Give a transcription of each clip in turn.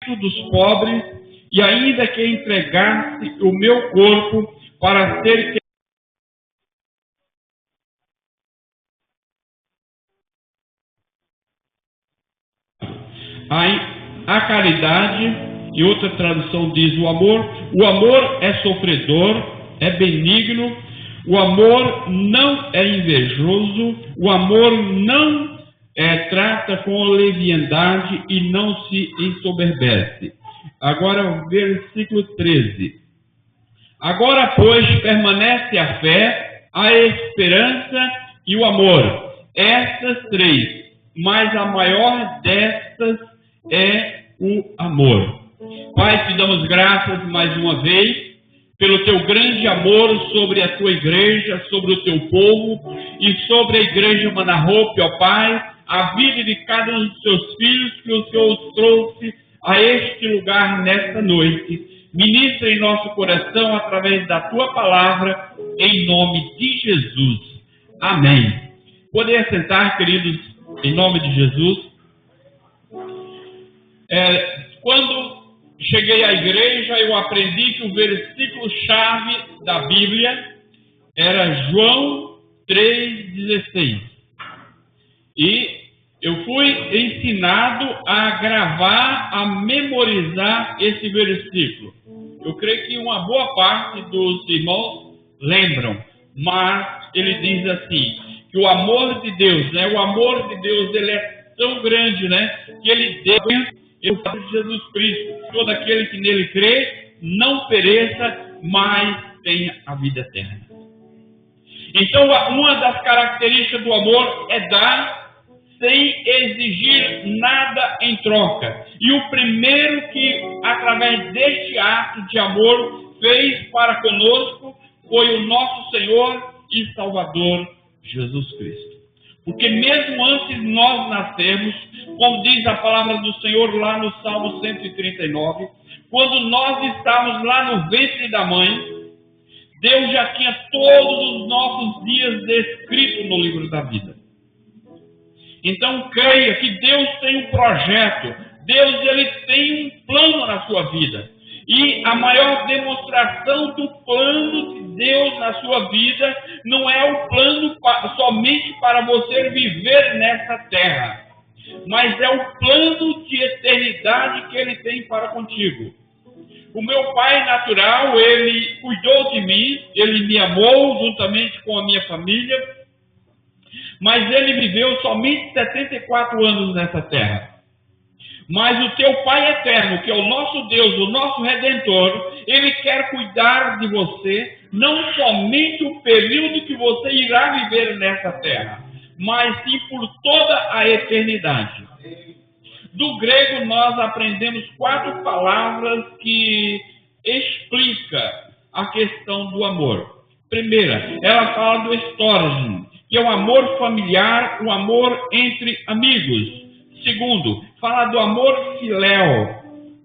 dos pobres, e ainda que entregasse o meu corpo para ser a caridade, e outra tradução diz o amor é sofredor, é benigno, o amor não é invejoso, o amor não trata com leviandade e não se ensoberbece. Agora o versículo 13. Agora, pois, permanece a fé, a esperança e o amor. Estas três, mas a maior destas é o amor. Pai, te damos graças mais uma vez pelo teu grande amor sobre a tua igreja, sobre o teu povo e sobre a igreja Manarrope, ó Pai, a vida de cada um dos teus filhos que o Senhor os trouxe a este lugar nesta noite. Ministra em nosso coração através da tua palavra, em nome de Jesus. Amém. Podem assentar, queridos, em nome de Jesus. Quando cheguei à igreja, eu aprendi que o versículo-chave da Bíblia era João 3,16. E eu fui ensinado a gravar, a memorizar esse versículo. Eu creio que uma boa parte dos irmãos lembram, mas ele diz assim, que o amor de Deus, o amor de Deus, ele é tão grande, que ele deu Jesus Cristo, todo aquele que nele crê, não pereça, mas tenha a vida eterna. Então, uma das características do amor é dar sem exigir nada em troca. E o primeiro que, através deste ato de amor, fez para conosco, foi o nosso Senhor e Salvador, Jesus Cristo. Porque mesmo antes de nós nascermos, como diz a palavra do Senhor lá no Salmo 139, quando nós estávamos lá no ventre da mãe, Deus já tinha todos os nossos dias descritos no livro da vida. Então creia que Deus tem um projeto, Deus ele tem um plano na sua vida. E a maior demonstração do plano de Deus na sua vida não é o plano somente para você viver nessa terra, mas é o plano de eternidade que ele tem para contigo. O meu pai natural, ele cuidou de mim, ele me amou juntamente com a minha família, mas ele viveu somente 74 anos nessa terra. Mas o teu Pai eterno, que é o nosso Deus, o nosso Redentor, ele quer cuidar de você, não somente o período que você irá viver nessa terra, mas sim por toda a eternidade. Do grego nós aprendemos 4 palavras que explicam a questão do amor. Primeira, ela fala do storge, que é o amor familiar, o amor entre amigos. Segundo, fala do amor filéu,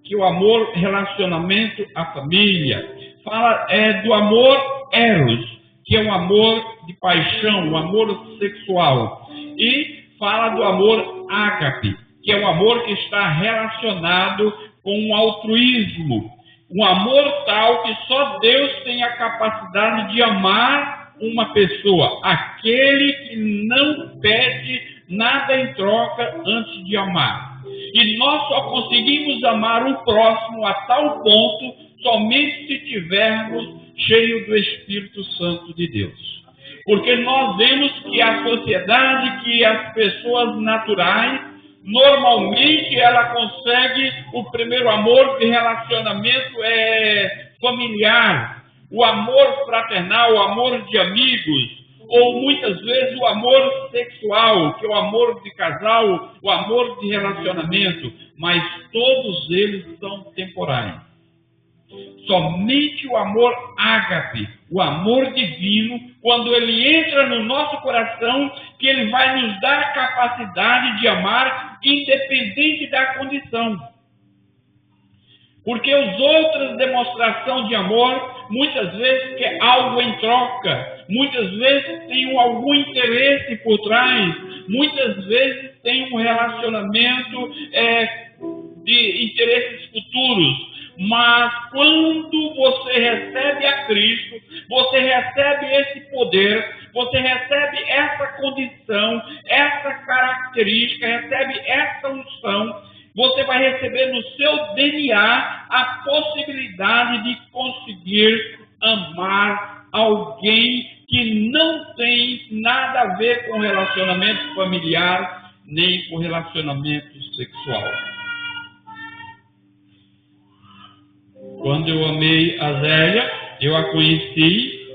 que é o amor relacionamento à família. Fala do amor eros, que é o amor de paixão, o amor sexual. E fala do amor ágape, que é o amor que está relacionado com o altruísmo. Um amor tal que só Deus tem a capacidade de amar uma pessoa, aquele que não pede nada em troca antes de amar. E nós só conseguimos amar o próximo a tal ponto somente se tivermos cheio do Espírito Santo de Deus. Porque nós vemos que a sociedade, que as pessoas naturais, normalmente ela consegue o primeiro amor de relacionamento familiar, o amor fraternal, o amor de amigos, ou muitas vezes o amor sexual, que é o amor de casal, o amor de relacionamento, mas todos eles são temporários. Somente o amor ágape, o amor divino, quando ele entra no nosso coração, que ele vai nos dar a capacidade de amar independente da condição. Porque as outras demonstrações de amor, muitas vezes quer algo em troca, muitas vezes tem algum interesse por trás, muitas vezes tem um relacionamento de interesses Mas quando você recebe a Cristo, você recebe esse poder, você recebe essa condição, essa característica, recebe essa unção, você vai receber no seu DNA a possibilidade de conseguir amar alguém que não tem nada a ver com relacionamento familiar, nem com relacionamento sexual. Quando eu amei a Zélia, eu a conheci,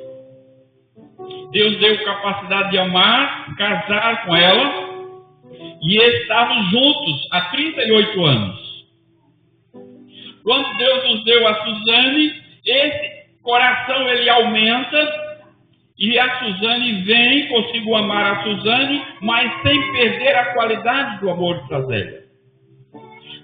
Deus deu capacidade de amar, casar com ela, e estávamos juntos há 38 anos. Quando Deus nos deu a Suzane, esse coração ele aumenta, e a Suzane vem, consigo amar a Suzane, mas sem perder a qualidade do amor da Zélia.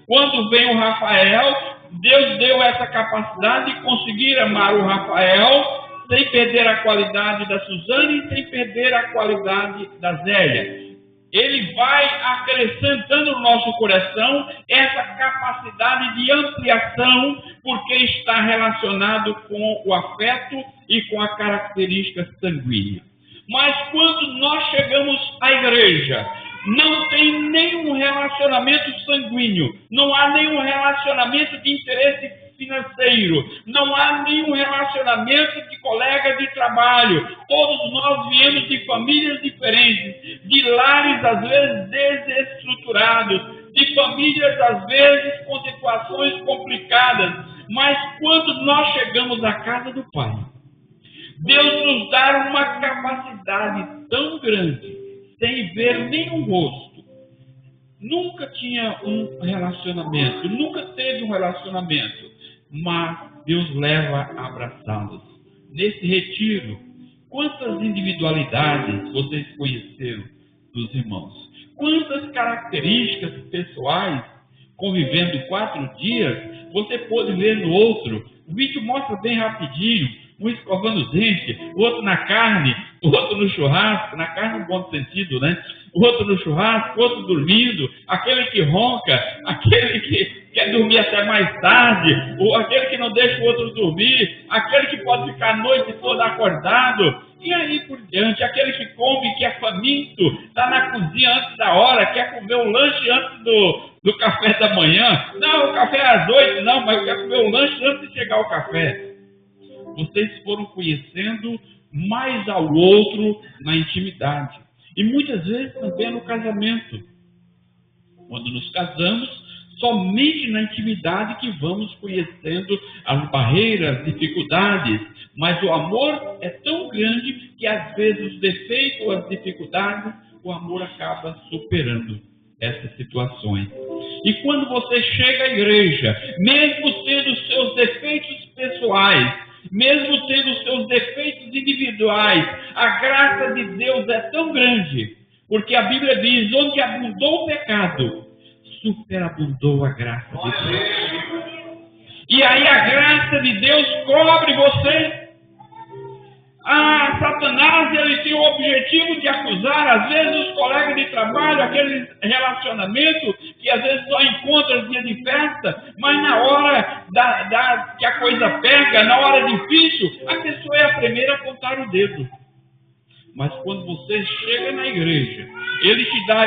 Quando vem o Rafael, Deus deu essa capacidade de conseguir amar o Rafael, sem perder a qualidade da Suzane e sem perder a qualidade da Zélia. Ele vai acrescentando no nosso coração essa capacidade de ampliação, porque está relacionado com o afeto e com a característica sanguínea. Mas quando nós chegamos à igreja, não tem nenhum relacionamento sanguíneo, não há nenhum relacionamento de interesse financeiro, não há nenhum relacionamento de colega de trabalho. Todos nós viemos de famílias diferentes, de lares às vezes desestruturados, de famílias às vezes com situações complicadas. Mas quando nós chegamos à casa do Pai, Deus nos dá uma capacidade tão grande, sem ver nenhum rosto. Nunca tinha um relacionamento, nunca teve um relacionamento, mas Deus leva a abraçá-los. Nesse retiro, quantas individualidades vocês conheceram dos irmãos? Quantas características pessoais, convivendo 4 dias, você pôde ver no outro? O vídeo mostra bem rapidinho, um escovando o dente, o outro na carne, o outro no churrasco, na carne no bom sentido, né? O outro no churrasco, o outro dormindo, aquele que ronca, aquele que quer dormir até mais tarde, ou aquele que não deixa o outro dormir, aquele que pode ficar a noite toda acordado, e aí por diante, aquele que come, que é faminto, está na cozinha antes da hora, quer comer o lanche antes do café da manhã. Não, o café é às 8, não, mas eu quero comer o lanche antes de chegar o café. Vocês foram conhecendo mais ao outro na intimidade. E muitas vezes também no casamento. Quando nos casamos, somente na intimidade que vamos conhecendo as barreiras, as dificuldades. Mas o amor é tão grande que às vezes os defeitos, as dificuldades, o amor acaba superando essas situações. E quando você chega à igreja, mesmo tendo seus defeitos pessoais, mesmo tendo seus defeitos individuais, a graça de Deus é tão grande, porque a Bíblia diz, onde abundou o pecado, superabundou a graça de Deus. E aí a graça de Deus cobre você. Satanás, ele tem o objetivo de acusar, às vezes, os colegas de trabalho, aquele relacionamento que às vezes só encontra dia de festa, mas na hora que a coisa pega, na hora difícil, a pessoa é a primeira a apontar o dedo. Mas quando você chega na igreja, ele te dá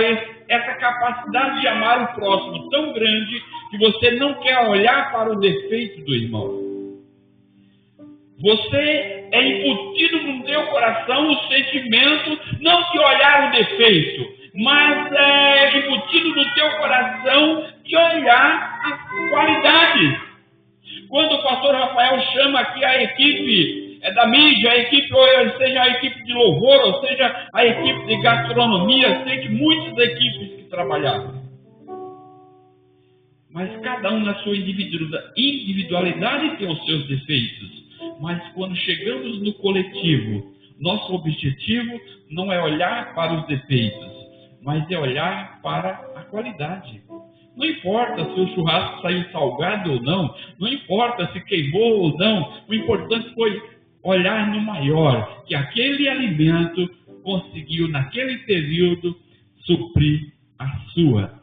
essa capacidade de amar o próximo tão grande que você não quer olhar para o defeito do irmão. Você é incutido no teu coração o sentimento, não de olhar o defeito, mas é incutido no teu coração de olhar as qualidades. Quando o pastor Rafael chama aqui a equipe da mídia, a equipe, ou seja a equipe de louvor, ou seja a equipe de gastronomia, sei que muitas equipes que trabalhavam. Mas cada um na sua individualidade tem os seus defeitos. Mas quando chegamos no coletivo, nosso objetivo não é olhar para os defeitos, mas é olhar para a qualidade. Não importa se o churrasco saiu salgado ou não, não importa se queimou ou não, o importante foi olhar no maior, que aquele alimento conseguiu naquele período suprir a sua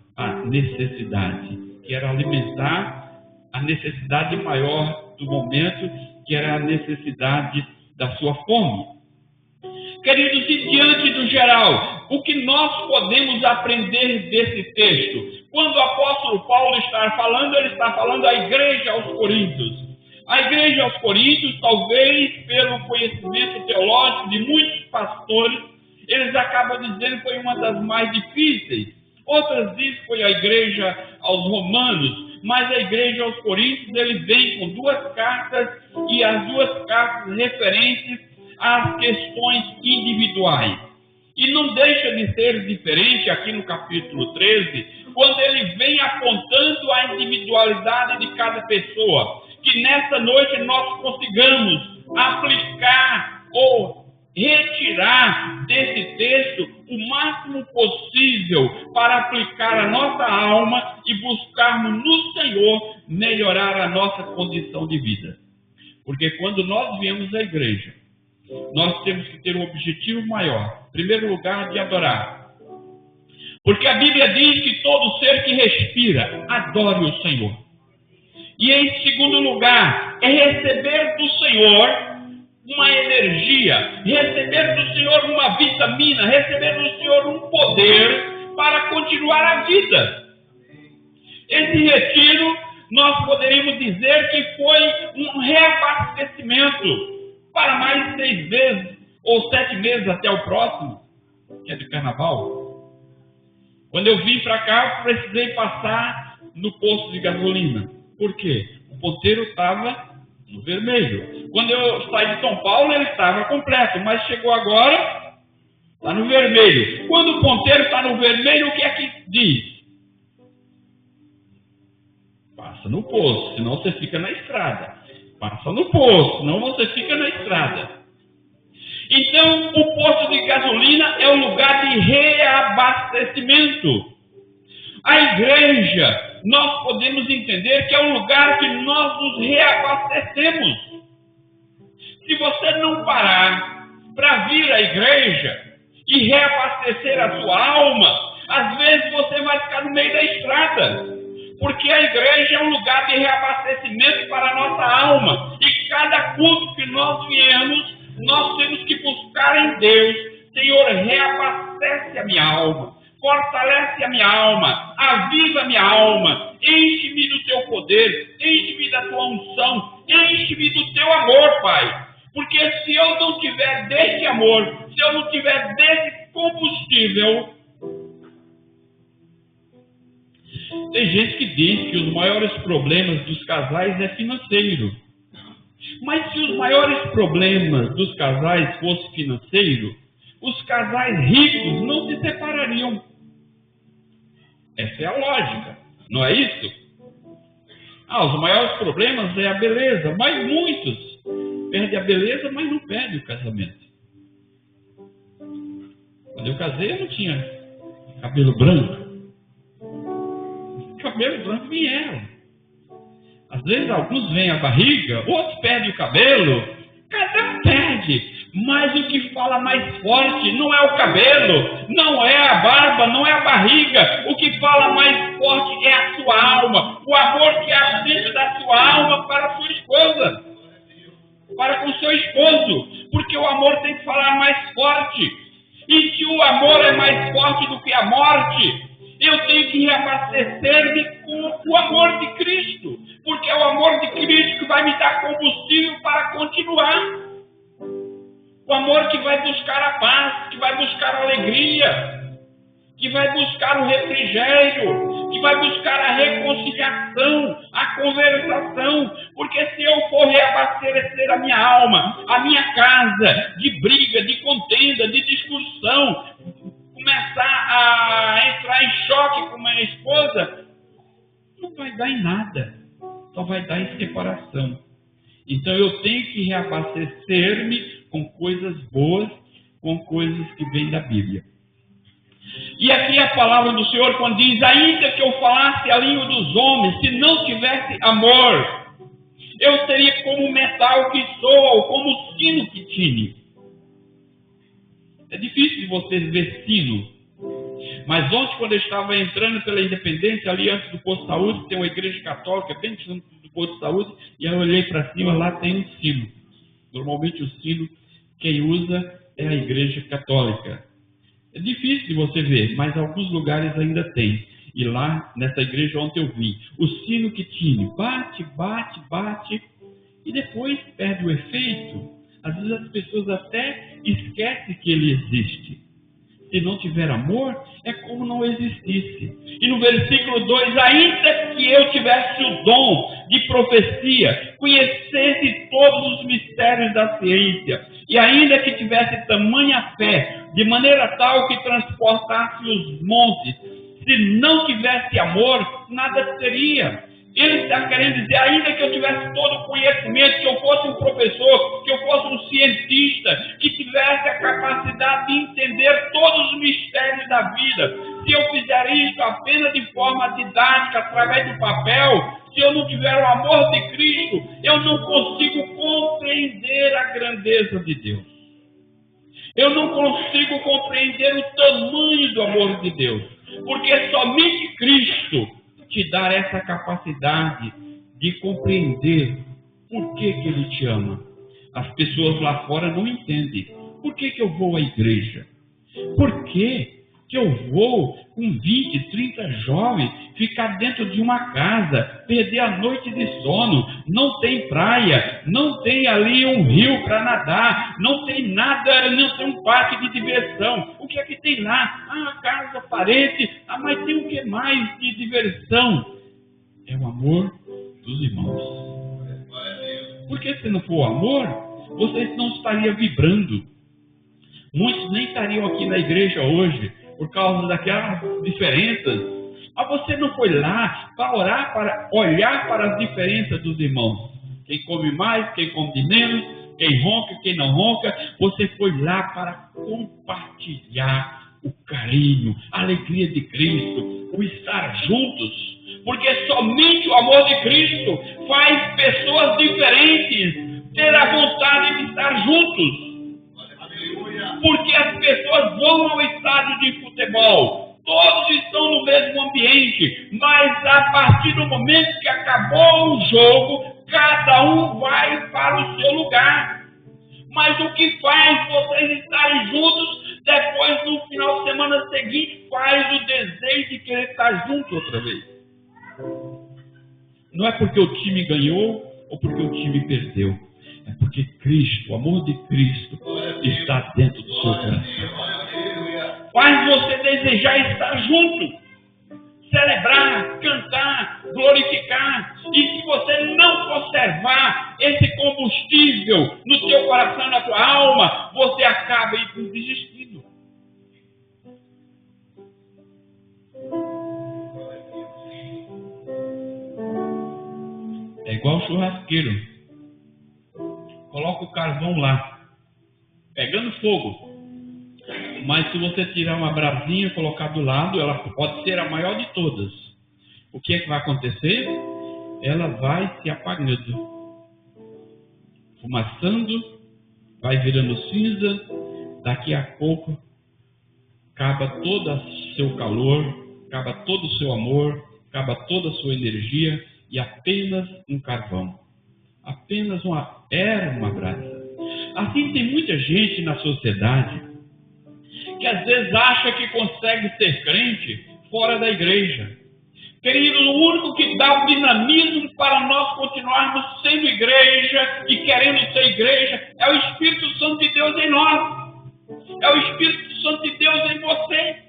necessidade, que era alimentar a necessidade maior do momento, que era a necessidade da sua fome. Queridos, e diante do geral, o que nós podemos aprender desse texto? Quando o apóstolo Paulo está falando, ele está falando à igreja aos Coríntios. A igreja aos Coríntios, talvez pelo conhecimento teológico de muitos pastores, eles acabam dizendo que foi uma das mais difíceis. Outras dizem que foi a igreja aos Romanos, mas a igreja aos Coríntios, ele vem com duas cartas, e as duas cartas referentes às questões individuais. E não deixa de ser diferente aqui no capítulo 13, quando ele vem apontando a individualidade de cada pessoa. Que nessa noite nós consigamos aplicar ou retirar desse texto o máximo possível para aplicar a nossa alma e buscarmos no Senhor melhorar a nossa condição de vida. Porque quando nós viemos à igreja, nós temos que ter um objetivo maior. Em primeiro lugar, de adorar. Porque a Bíblia diz que todo ser que respira, adore o Senhor. E em segundo lugar, é receber do Senhor uma energia, receber do Senhor uma vitamina, receber do Senhor um poder para continuar a vida. Esse retiro, nós poderíamos dizer que foi um reabastecimento para mais 6 meses ou 7 meses até o próximo, que é de carnaval. Quando eu vim para cá, eu precisei passar no posto de gasolina. Por quê? O ponteiro estava no vermelho. Quando eu saí de São Paulo, ele estava completo, mas chegou agora, está no vermelho. Quando o ponteiro está no vermelho, o que é que diz? Passa no posto, senão você fica na estrada. Passa no posto, senão você fica na estrada. Então, o posto de gasolina é um lugar de reabastecimento. A igreja, nós podemos entender que é um lugar que nós nos reabastecemos. Se você não parar para vir à igreja e reabastecer a sua alma, às vezes você vai ficar no meio da estrada. Porque a igreja é um lugar de reabastecimento para a nossa alma. E cada culto que nós viemos, nós temos que buscar em Deus: Senhor, reabastece a minha alma, fortalece a minha alma, aviva a minha alma, enche-me do teu poder, enche-me da tua unção, enche-me do teu amor, Pai. Porque se eu não tiver desse amor, se eu não tiver desse combustível... Tem gente que diz que os maiores problemas dos casais é financeiro. Mas se os maiores problemas dos casais fossem financeiro, os casais ricos não se separariam. Essa é a lógica, não é isso? Os maiores problemas é a beleza, mas muitos perdem a beleza, mas não perdem o casamento. Quando eu casei, eu não tinha cabelo branco. Cabelo branco vieram. Às vezes alguns veem a barriga, outros perdem o cabelo. Cada um perde. Mas o que fala mais forte não é o cabelo, não é a barba, não é a barriga. O que fala mais forte é a sua alma. O amor que há dentro da sua alma para a sua esposa, para com o seu esposo. Porque o amor tem que falar mais forte. E se o amor é mais forte do que a morte, eu tenho que reabastecer-me com o amor de Cristo, porque é o amor de Cristo que vai me dar combustível para continuar. O amor que vai buscar a paz, que vai buscar a alegria, que vai buscar o refrigério, que vai buscar a reconciliação, a conversação. Porque se eu for reabastecer a minha alma, a minha casa, de briga, de contenda, de discussão, começar a entrar em choque com minha esposa, não vai dar em nada, só vai dar em separação. Então eu tenho que reabastecer-me com coisas boas, com coisas que vêm da Bíblia. E aqui a palavra do Senhor, quando diz: ainda que eu falasse a língua dos homens, se não tivesse amor, eu seria como metal que soa, ou como sino que tine. É difícil de você ver sino, Mas ontem, quando eu estava entrando pela Independência, ali antes do posto de saúde, tem uma igreja católica bem junto do posto de saúde, e eu olhei para cima, lá tem um sino. Normalmente o sino, quem usa é a igreja católica. É difícil de você ver, mas alguns lugares ainda tem. E lá, nessa igreja ontem eu vi, o sino que tinha, bate, bate, bate, e depois perde o efeito. Às vezes as pessoas até esquecem que ele existe. Se não tiver amor, é como não existisse. E no versículo 2, ainda que eu tivesse o dom de profecia, conhecesse todos os mistérios da ciência, e ainda que tivesse tamanha fé, de maneira tal que transportasse os montes, se não tivesse amor, nada seria. Ele está querendo dizer, ainda que eu tivesse todo o conhecimento, que eu fosse um professor, que eu fosse um cientista, que tivesse a capacidade de entender todos os mistérios da vida, se eu fizer isso apenas de forma didática, através do papel, se eu não tiver o amor de Cristo, eu não consigo compreender a grandeza de Deus. Eu não consigo compreender o tamanho do amor de Deus, porque somente Cristo te dar essa capacidade de compreender por que Ele te ama. As pessoas lá fora não entendem. Por que eu vou à igreja? Por que eu vou com 20, 30 jovens ficar dentro de uma casa, perder a noite de sono? Não tem praia, não tem ali um rio para nadar, não tem nada, não tem um parque de diversão. O que é que tem lá? Ah, casa, parede, mas tem o que mais de diversão? É o amor dos irmãos. Porque se não for o amor, vocês não estariam vibrando. Muitos nem estariam aqui na igreja hoje, por causa daquelas diferenças. Mas você não foi lá para orar, para olhar para as diferenças dos irmãos. Quem come mais, quem come menos, quem ronca, quem não ronca. Você foi lá para compartilhar o carinho, a alegria de Cristo, o estar juntos. Porque somente o amor de Cristo faz pessoas diferentes ter a vontade de estar juntos. Porque as pessoas vão ao estádio de futebol, todos estão no mesmo ambiente, mas a partir do momento que acabou o jogo, cada um vai para o seu lugar. Mas o que faz vocês estarem juntos, depois no final de semana seguinte, faz o desejo de querer estar junto outra vez. Não é porque o time ganhou ou porque o time perdeu. É porque Cristo, o amor de Cristo, está dentro do seu coração. Faz você desejar estar junto, celebrar, cantar, glorificar. E se você não conservar esse combustível no teu coração, na tua alma, você acaba desistindo. É igual churrasqueiro. Coloca o carvão lá, pegando fogo. Mas se você tirar uma brasinha e colocar do lado, ela pode ser a maior de todas. O que é que vai acontecer? Ela vai se apagando, fumaçando, vai virando cinza. Daqui a pouco, acaba todo o seu calor, acaba todo o seu amor, acaba toda a sua energia e apenas um carvão. Apenas uma brasa. Assim tem muita gente na sociedade que às vezes acha que consegue ser crente fora da igreja. Querido, o único que dá o dinamismo para nós continuarmos sendo igreja e querendo ser igreja é o Espírito Santo de Deus em nós. É o Espírito Santo de Deus em você.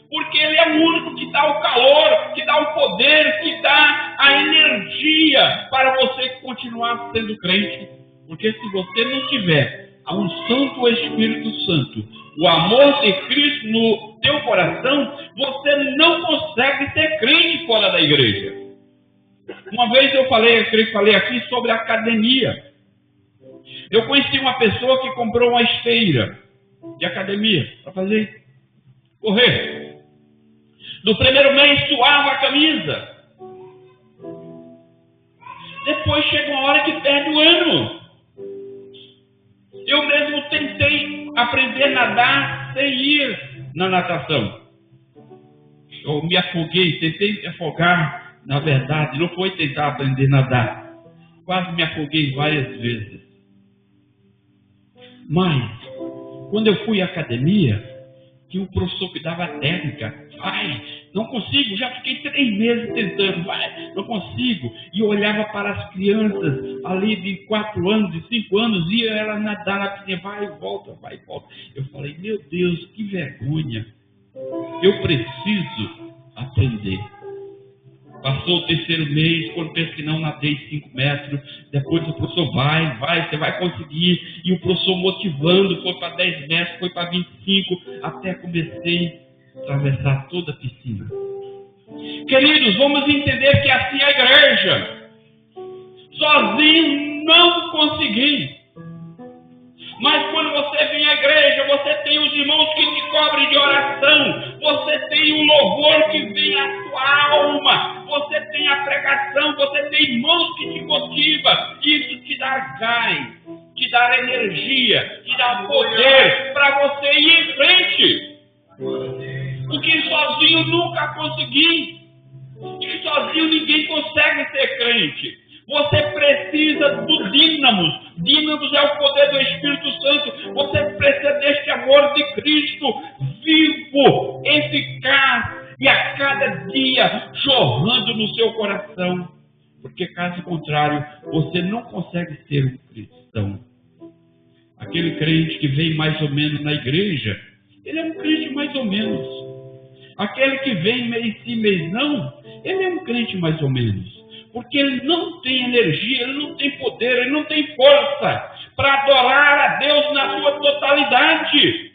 Porque Ele é o único que dá o calor, que dá o poder, que dá a energia para você continuar sendo crente. Porque se você não tiver a unção do Espírito Santo, o amor de Cristo no teu coração, você não consegue ser crente fora da igreja. Uma vez eu falei aqui sobre academia. Eu conheci uma pessoa que comprou uma esteira de academia para fazer correr. No primeiro mês suava a camisa. Depois chega uma hora que perde o ano. Eu mesmo tentei aprender a nadar sem ir na natação. eu me afoguei, tentei me afogar, na verdade, não foi tentar aprender a nadar. Quase me afoguei várias vezes. Mas, quando eu fui à academia, tinha um professor que dava técnica. Vai, não consigo, já fiquei 3 meses tentando, vai, não consigo. E eu olhava para as crianças ali de 4 anos, de 5 anos, ia ela nadar na piscina, vai e volta, vai e volta. Eu falei, meu Deus, que vergonha. Eu preciso aprender. Passou o 3º mês, quando penso que não, nadei 5 metros. Depois o professor, vai, você vai conseguir. E o professor motivando, foi para 10 metros, foi para 25, até comecei a atravessar toda a piscina. Queridos, vamos entender que assim é a igreja. Sozinho não consegui. Mas quando você vem à igreja, você tem os irmãos que te cobrem de oração, você tem o louvor que vem à sua alma, você tem a pregação, você tem irmãos que te motivam. Isso te dá gás, te dá energia, te dá poder para você ir em frente. Porque sozinho nunca consegui. E sozinho ninguém consegue ser crente. Você precisa do dínamos. Dínamos é o poder do Espírito Santo. Você precisa deste amor de Cristo vivo, eficaz e a cada dia jorrando no seu coração. Porque caso contrário, você não consegue ser um cristão. Aquele crente que vem mais ou menos na igreja, ele é um crente mais ou menos. Aquele que vem mês sim, mês não, ele é um crente mais ou menos. Porque ele não tem energia, ele não tem poder, ele não tem força para adorar a Deus na sua totalidade.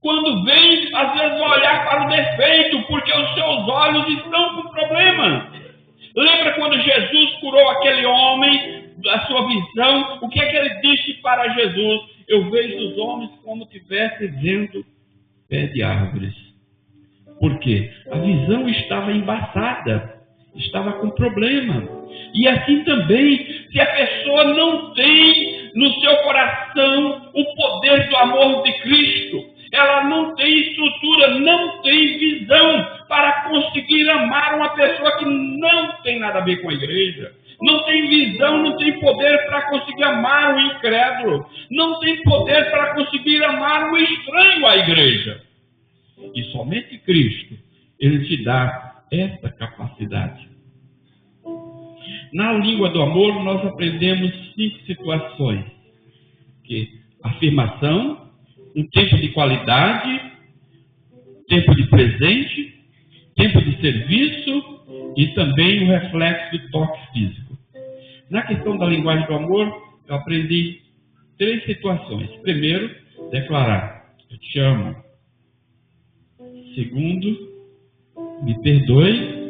Quando vem, às vezes vai olhar para o defeito, porque os seus olhos estão com problema. Lembra quando Jesus curou aquele homem, a sua visão? O que é que ele disse para Jesus? Eu vejo os homens como tivessem vendo pé de árvores. Por quê? A visão estava embaçada. Estava com problema. E assim também, se a pessoa não tem no seu coração o poder do amor de Cristo, ela não tem estrutura, não tem visão para conseguir amar uma pessoa que não tem nada a ver com a igreja. Não tem visão, não tem poder para conseguir amar o incrédulo. Não tem poder para conseguir amar o estranho à igreja. E somente Cristo, Ele te dá essa capacidade. Na língua do amor, nós aprendemos 5 situações. Afirmação, um tempo de qualidade, tempo de presente, tempo de serviço e também o reflexo do toque físico. Na questão da linguagem do amor, eu aprendi 3 situações. Primeiro, declarar, eu te amo. Segundo, me perdoe.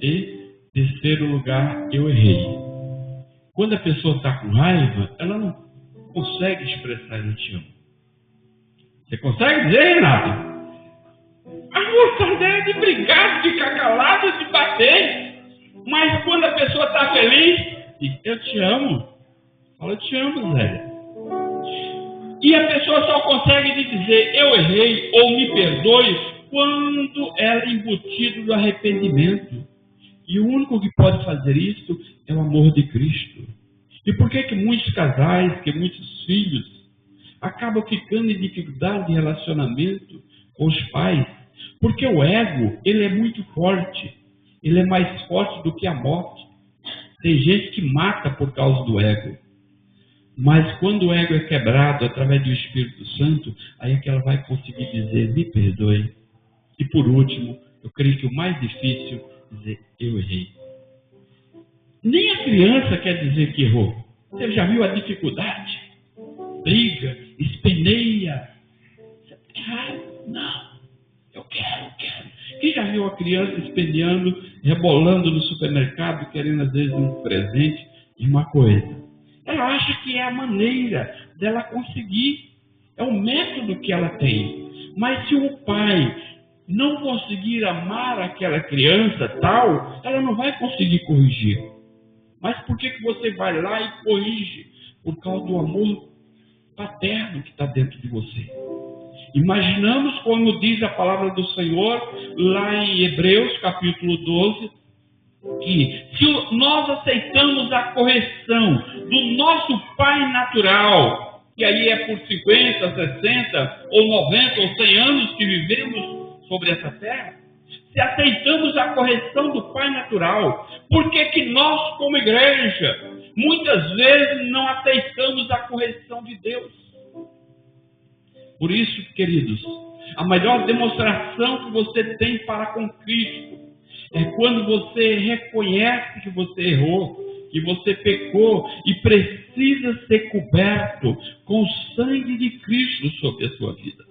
E terceiro lugar, eu errei. Quando a pessoa está com raiva, ela não consegue expressar eu te amo. Você consegue dizer, Renato? A vontade é de brigar, de ficar calado, de bater. Mas quando a pessoa está feliz, diz, eu te amo. Fala, eu te amo, Zé. E a pessoa só consegue dizer eu errei ou me perdoe quando ela é embutida no arrependimento. E o único que pode fazer isso é o amor de Cristo. E por que muitos casais, que muitos filhos acabam ficando em dificuldade de relacionamento com os pais? Porque o ego, ele é muito forte. Ele é mais forte do que a morte. Tem gente que mata por causa do ego. Mas quando o ego é quebrado através do Espírito Santo, aí é que ela vai conseguir dizer, me perdoe. E por último, eu creio que o mais difícil é dizer, eu errei. Nem a criança quer dizer que errou. Você já viu a dificuldade? Briga, esperneia. Não, eu quero. Quem já viu a criança esperneando, rebolando no supermercado, querendo às vezes um presente de uma coisa? Ela acha que é a maneira dela conseguir. É o método que ela tem. Mas se o pai não conseguir amar aquela criança tal, ela não vai conseguir corrigir. Mas por que você vai lá e corrige? Por causa do amor paterno que está dentro de você. Imaginamos, como diz a palavra do Senhor, lá em Hebreus, capítulo 12, que se nós aceitamos a correção do nosso pai natural, que aí é por 50, 60, ou 90, ou 100 anos que vivemos sobre essa terra, se aceitamos a correção do pai natural, por que nós, como igreja, muitas vezes não aceitamos a correção de Deus? Por isso, queridos, a melhor demonstração que você tem para com Cristo é quando você reconhece que você errou, que você pecou e precisa ser coberto com o sangue de Cristo sobre a sua vida.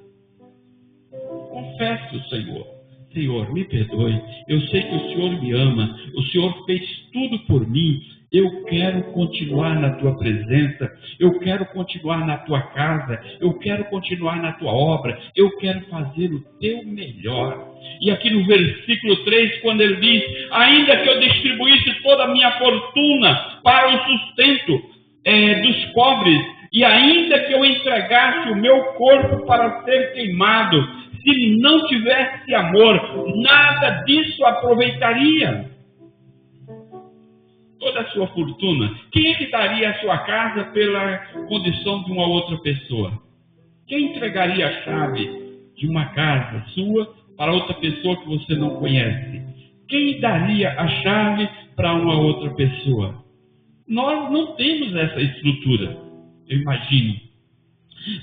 Confesse o Senhor. Senhor, me perdoe. Eu sei que o Senhor me ama. O Senhor fez tudo por mim. Eu quero continuar na tua presença. Eu quero continuar na tua casa. Eu quero continuar na tua obra. Eu quero fazer o teu melhor. E aqui no versículo 3, quando ele diz: ainda que eu distribuísse toda a minha fortuna para o sustento dos pobres, e ainda que eu entregasse o meu corpo para ser queimado, se não tivesse amor, nada disso aproveitaria. Toda a sua fortuna, quem é que daria a sua casa pela condição de uma outra pessoa? Quem entregaria a chave de uma casa sua para outra pessoa que você não conhece? Quem daria a chave para uma outra pessoa? Nós não temos essa estrutura, eu imagino.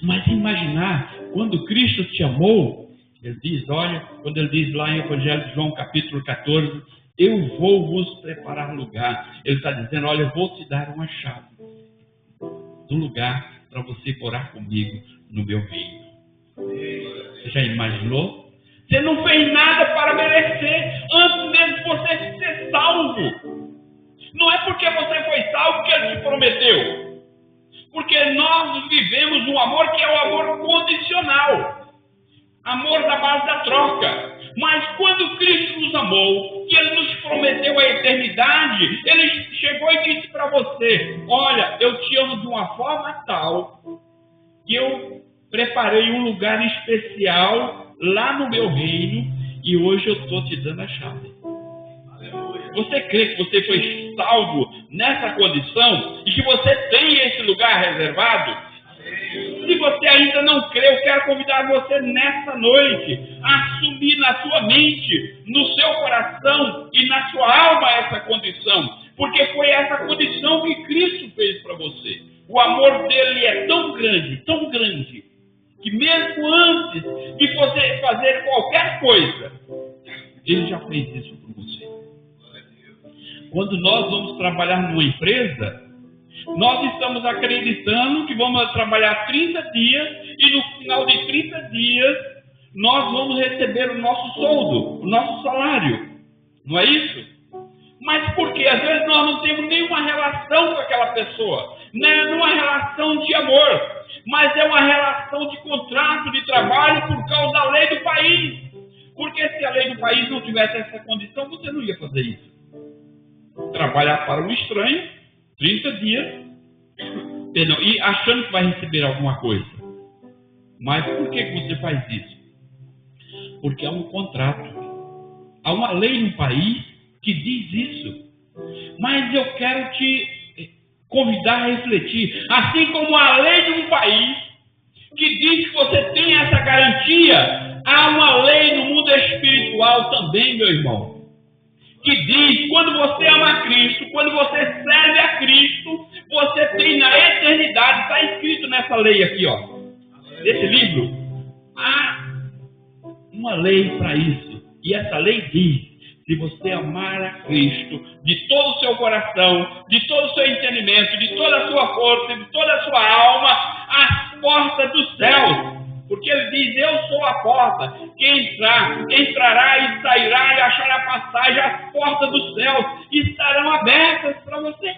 Mas imaginar, quando Cristo te amou, ele diz, olha, quando ele diz lá em Evangelho de João, capítulo 14, eu vou vos preparar lugar. Ele está dizendo, olha, eu vou te dar uma chave do lugar para você morar comigo no meu reino. Você já imaginou? Você não fez nada para merecer antes mesmo de você ser salvo. Não é porque você foi salvo que ele te prometeu. Porque nós vivemos um amor que é o amor condicional. Amor da base da troca. Mas quando Cristo nos amou, que Ele nos prometeu a eternidade, Ele chegou e disse para você, olha, eu te amo de uma forma tal que eu preparei um lugar especial lá no meu reino e hoje eu estou te dando a chave. Você crê que você foi salvo nessa condição e que você tem esse lugar reservado? Se você ainda não crê, eu quero convidar você nessa noite a assumir na sua mente, no seu coração e na sua alma essa condição. Porque foi essa condição que Cristo fez para você. O amor dele é tão grande, que mesmo antes de você fazer qualquer coisa, ele já fez isso por você. Quando nós vamos trabalhar numa empresa, nós estamos acreditando que vamos trabalhar 30 dias e no final de 30 dias nós vamos receber o nosso soldo, o nosso salário. Não é isso? Mas por quê? Às vezes nós não temos nenhuma relação com aquela pessoa. Não é uma relação de amor, mas é uma relação de contrato de trabalho por causa da lei do país. Porque se a lei do país não tivesse essa condição, você não ia fazer isso. Trabalhar para um estranho 30 dias, e achando que vai receber alguma coisa. Mas por que você faz isso? Porque há um contrato. Há uma lei no país que diz isso. Mas eu quero te convidar a refletir. Assim como a lei de um país que diz que você tem essa garantia, há uma lei no mundo espiritual também, meu irmão, que diz, quando você ama a Cristo, quando você serve a Cristo, você tem na eternidade, está escrito nessa lei aqui, ó, nesse livro, há uma lei para isso. E essa lei diz, se você amar a Cristo de todo o seu coração, de todo o seu entendimento, de toda a sua força, de toda a sua alma, as portas dos céus. Porque ele diz, eu sou a porta, quem entrar, entrará e sairá e achará passagem, as portas dos céus estarão abertas para você.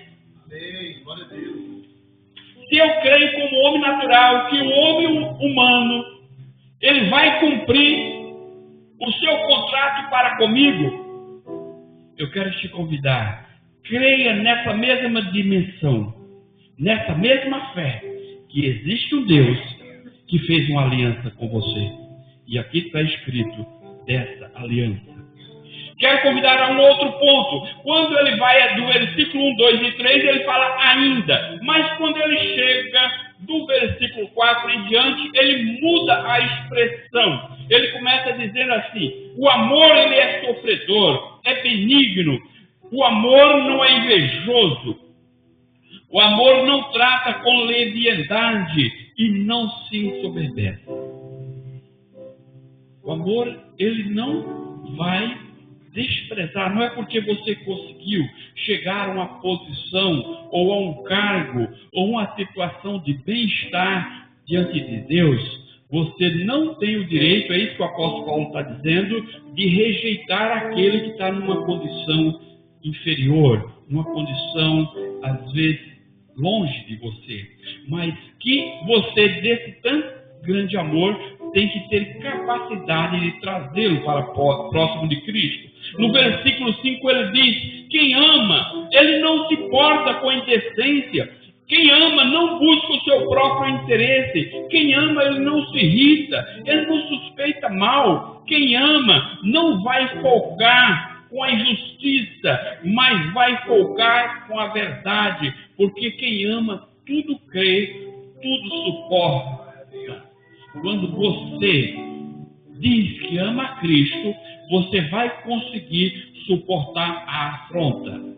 Amém, glória a Deus. Se eu creio como homem natural, que o homem humano, ele vai cumprir o seu contrato para comigo, eu quero te convidar, creia nessa mesma dimensão, nessa mesma fé, que existe um Deus que fez uma aliança com você. E aqui está escrito dessa aliança. Quero convidar a um outro ponto. Quando ele vai do versículo 1, 2 e 3, ele fala ainda. Mas quando ele chega do versículo 4 em diante, ele muda a expressão. Ele começa dizendo assim: o amor, ele é sofredor, é benigno. O amor não é invejoso. O amor não trata com leviandade e não se ensoberbece. O amor, ele não vai desprezar. Não é porque você conseguiu chegar a uma posição ou a um cargo ou uma situação de bem-estar diante de Deus, você não tem o direito, é isso que o apóstolo Paulo está dizendo, de rejeitar aquele que está numa condição inferior, numa condição, às vezes, longe de você. Mas que você, desse tanto grande amor, tem que ter capacidade de trazê-lo para próximo de Cristo. No versículo 5 ele diz: quem ama, ele não se porta com indecência. Quem ama não busca o seu próprio interesse. Quem ama, ele não se irrita, ele não suspeita mal. Quem ama não vai folgar com a injustiça, mas vai folgar com a verdade. Porque quem ama tudo crê, tudo suporta. Quando você diz que ama a Cristo, você vai conseguir suportar a afronta.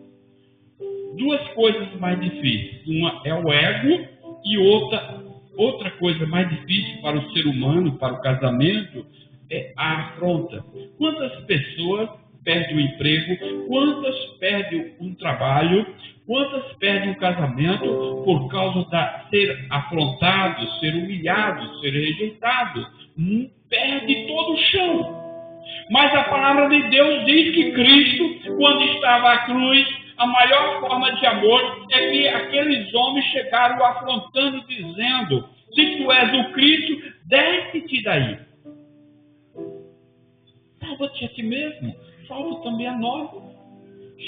Duas coisas mais difíceis. Uma é o ego e outra coisa mais difícil para o ser humano, para o casamento, é a afronta. Quantas pessoas perdem o emprego? Quantas perdem um trabalho? Quantas perdem um casamento por causa de ser afrontado, ser humilhado, ser rejeitado? Perde todo o chão. Mas a palavra de Deus diz que Cristo, quando estava à cruz, a maior forma de amor é que aqueles homens chegaram afrontando, dizendo: se tu és o Cristo, desce-te daí. Salva-te a ti mesmo, salva também a nós.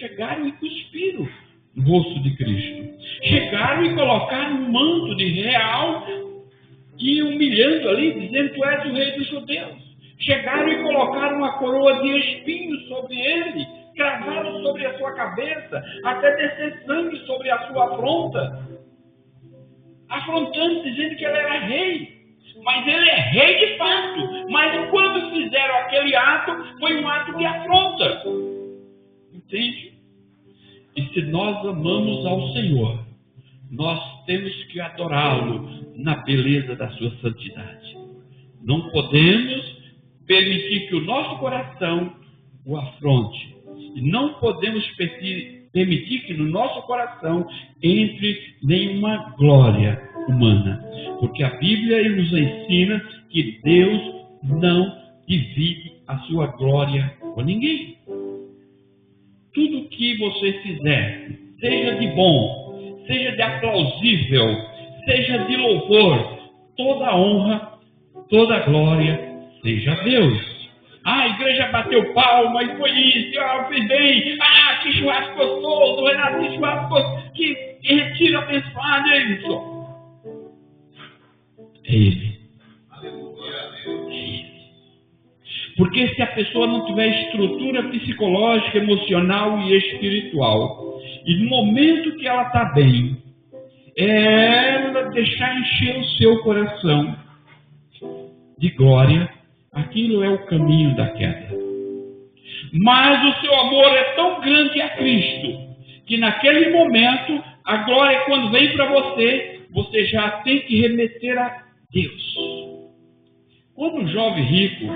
Chegaram e cuspiram no rosto de Cristo. Chegaram e colocaram um manto de real e humilhando ali, dizendo: tu és o rei dos judeus. Chegaram e colocaram uma coroa de espinhos sobre ele, cravaram sobre a sua cabeça, até descer sangue sobre a sua afronta, afrontando, dizendo que ele era rei. Mas ele é rei de fato. Mas quando fizeram aquele ato, foi um ato de afronta. Entende? E se nós amamos ao Senhor, nós temos que adorá-lo na beleza da sua santidade. Não podemos permitir que o nosso coração o afronte. E não podemos permitir que no nosso coração entre nenhuma glória humana. Porque a Bíblia nos ensina que Deus não divide a sua glória com ninguém. Tudo que você fizer, seja de bom, seja de aplausível, seja de louvor, toda honra, toda glória seja a Deus. A igreja bateu palma e foi isso, eu fiz bem. Que churrasco gostoso, Renato, que churrasco gostoso, que retiro abençoado, é isso. É Ele. É Ele. Porque se a pessoa não tiver estrutura psicológica, emocional e espiritual, e no momento que ela está bem, ela deixar encher o seu coração de glória, aquilo é o caminho da queda. Mas o seu amor é tão grande a Cristo, que naquele momento, a glória, quando vem para você, você já tem que remeter a Deus. Quando um jovem rico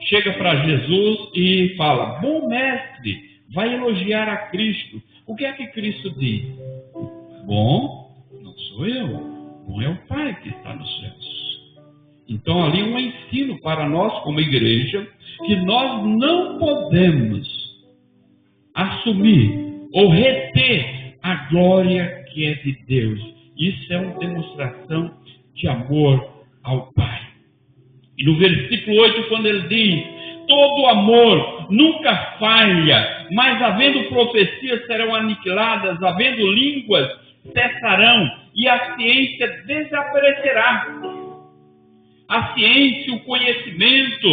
chega para Jesus e fala: bom mestre, vai elogiar a Cristo, o que é que Cristo diz? Bom, não sou eu, bom é o Pai que está nos céus. Então ali é um ensino para nós como igreja, que nós não podemos assumir ou reter a glória que é de Deus. Isso é uma demonstração de amor ao Pai. E no versículo 8, quando ele diz: todo amor nunca falha, mas havendo profecias serão aniquiladas, havendo línguas cessarão, e a ciência desaparecerá. a ciência, o conhecimento,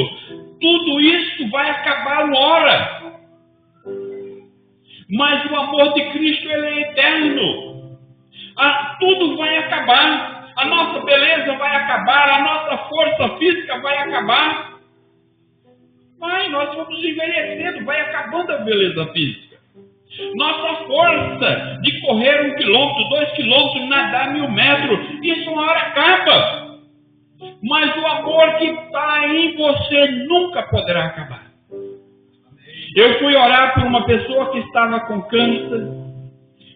tudo isso vai acabar uma hora. Mas o amor de Cristo, ele é eterno. Tudo vai acabar. A nossa beleza vai acabar. A nossa força física vai acabar. Nós vamos envelhecendo. Vai acabando a beleza física. Nossa força de correr 1 quilômetro, 2 quilômetros, nadar 1000 metros, isso uma hora acaba. Mas o amor que está em você nunca poderá acabar. Eu fui orar por uma pessoa que estava com câncer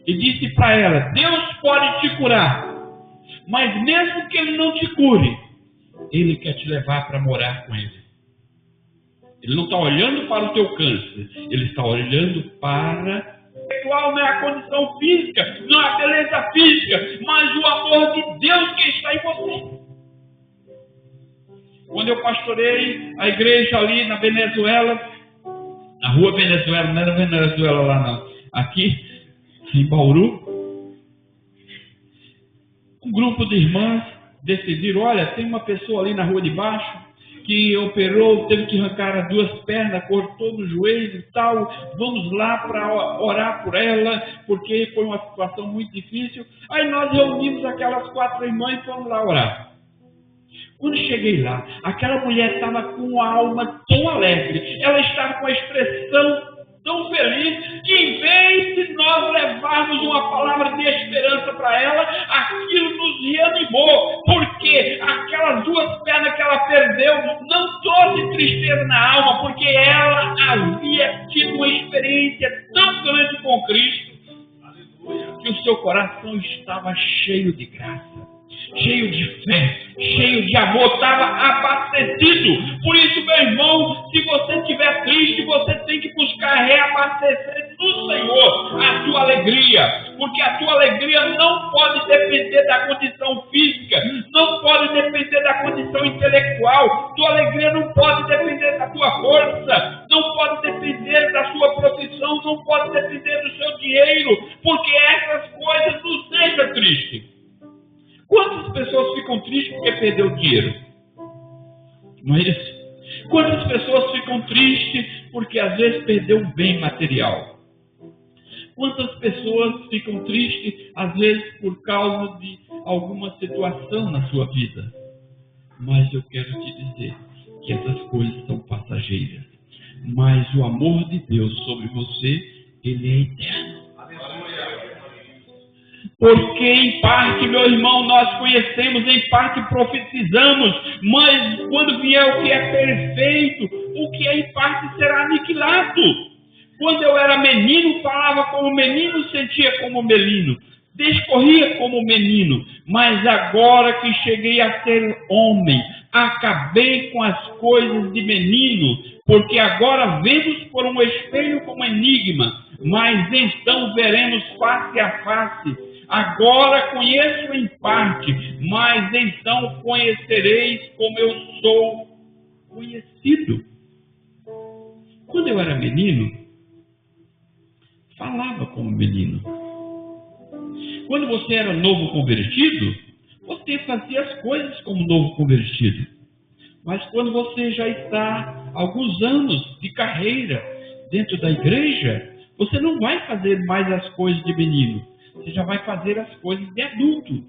e disse para ela: Deus pode te curar, mas mesmo que Ele não te cure, Ele quer te levar para morar com Ele. Ele não está olhando para o teu câncer, Ele está olhando para espiritual, não é a condição física, não é a beleza física, mas o amor de Deus que está em você. Quando eu pastorei a igreja ali na Venezuela, na rua Venezuela, não era Venezuela lá não, aqui em Bauru, um grupo de irmãs decidiram: olha, tem uma pessoa ali na rua de baixo que operou, teve que arrancar as 2 pernas, cortou no joelho e tal, vamos lá para orar por ela, porque foi uma situação muito difícil. Aí nós reunimos aquelas 4 irmãs e fomos lá orar. Quando cheguei lá, aquela mulher estava com a alma tão alegre, ela estava com a expressão tão feliz, que em vez de nós levarmos uma palavra de esperança para ela, aquilo nos reanimou, porque aquelas 2 pernas que ela perdeu não trouxe tristeza na alma, porque ela havia tido uma experiência tão grande com Cristo, que o seu coração estava cheio de graça, cheio de fé, cheio de amor, estava abastecido. Por isso, meu irmão, se você estiver triste, você tem que buscar reabastecer no Senhor a sua alegria, porque a tua alegria não pode depender da condição física, não pode depender da condição intelectual, tua alegria não pode depender da tua força, não pode depender da sua profissão, não pode depender do seu dinheiro, porque essas coisas nos deixam tristes. Quantas pessoas ficam tristes porque perdeu dinheiro? Não é isso? Quantas pessoas ficam tristes porque às vezes perdeu um bem material? Quantas pessoas ficam tristes às vezes por causa de alguma situação na sua vida? Mas eu quero te dizer que essas coisas são passageiras. Mas o amor de Deus sobre você, ele é eterno. Porque em parte, meu irmão, nós conhecemos, em parte profetizamos, mas quando vier o que é perfeito, o que é em parte será aniquilado. Quando eu era menino, falava como menino, sentia como menino, discorria como menino, mas agora que cheguei a ser homem, acabei com as coisas de menino, porque agora vemos por um espelho como enigma, mas então veremos face a face. Agora conheço em parte, mas então conhecereis como eu sou conhecido. Quando eu era menino, falava como menino. Quando você era novo convertido, você fazia as coisas como novo convertido. Mas quando você já está há alguns anos de carreira dentro da igreja, você não vai fazer mais as coisas de menino. Você já vai fazer as coisas de adulto,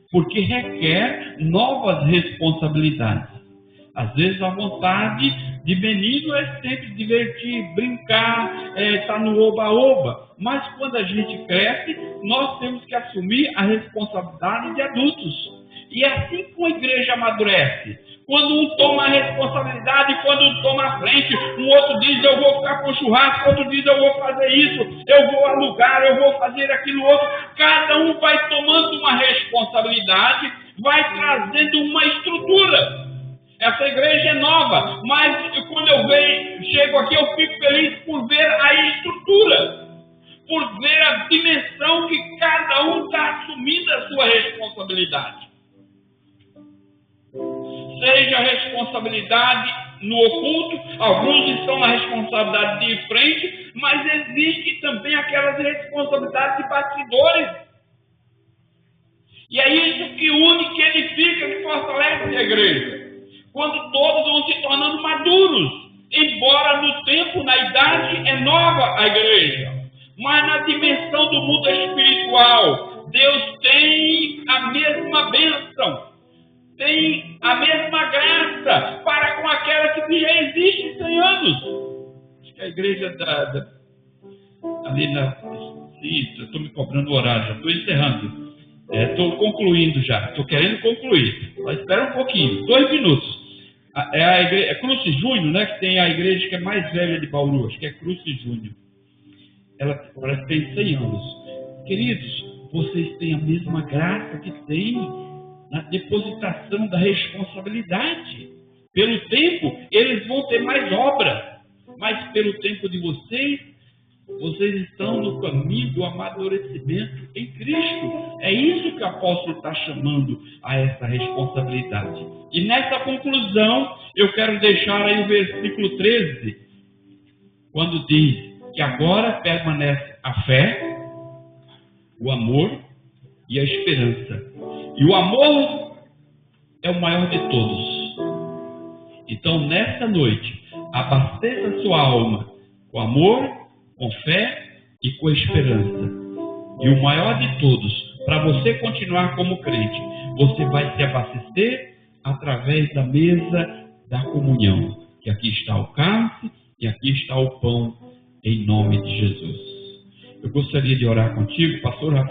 porque requer novas responsabilidades. Às vezes a vontade de menino é sempre divertir, brincar, estar no oba-oba. Mas quando a gente cresce, nós temos que assumir a responsabilidade de adultos. E é assim que a igreja amadurece. Quando um toma a responsabilidade, quando um toma a frente, um outro diz: eu vou ficar com churrasco, outro diz: eu vou fazer isso, eu vou alugar, eu vou fazer aquilo outro. Cada um vai tomando uma responsabilidade, vai trazendo uma estrutura. Essa igreja é nova, mas quando eu chego aqui, eu fico feliz por ver a estrutura, por ver a dimensão que cada um está assumindo a sua responsabilidade. Seja a responsabilidade no oculto, alguns estão na responsabilidade de frente, mas existe também aquelas responsabilidades de bastidores. E é isso que une, que edifica, que fortalece a igreja. Quando todos vão se tornando maduros, embora no tempo, na idade, é nova a igreja. Mas na dimensão do mundo espiritual, Deus tem a mesma bênção, tem a mesma graça para com aquela que já existe 100 anos. Acho que a igreja ali na... Sim, estou me cobrando o horário, já estou encerrando. Estou concluindo já, estou querendo concluir. Mas espera um pouquinho, 2 minutos. É Cruz Júnior, né? Que tem a igreja que é mais velha de Bauru, acho que é Cruz Júnior. Ela parece que tem 100 anos. Queridos, vocês têm a mesma graça que tem na depositação da responsabilidade. Pelo tempo, eles vão ter mais obra, mas pelo tempo de vocês estão no caminho do amadurecimento em Cristo. É isso que o apóstolo está chamando a essa responsabilidade. E nessa conclusão, eu quero deixar aí o versículo 13, quando diz que agora permanece a fé, o amor e a esperança. E o amor é o maior de todos. Então, nessa noite, abasteça sua alma com amor, com fé e com esperança. E o maior de todos, para você continuar como crente, você vai se abastecer através da mesa da comunhão. Que aqui está o cálice e aqui está o pão, em nome de Jesus. Eu gostaria de orar contigo, pastor Rafael.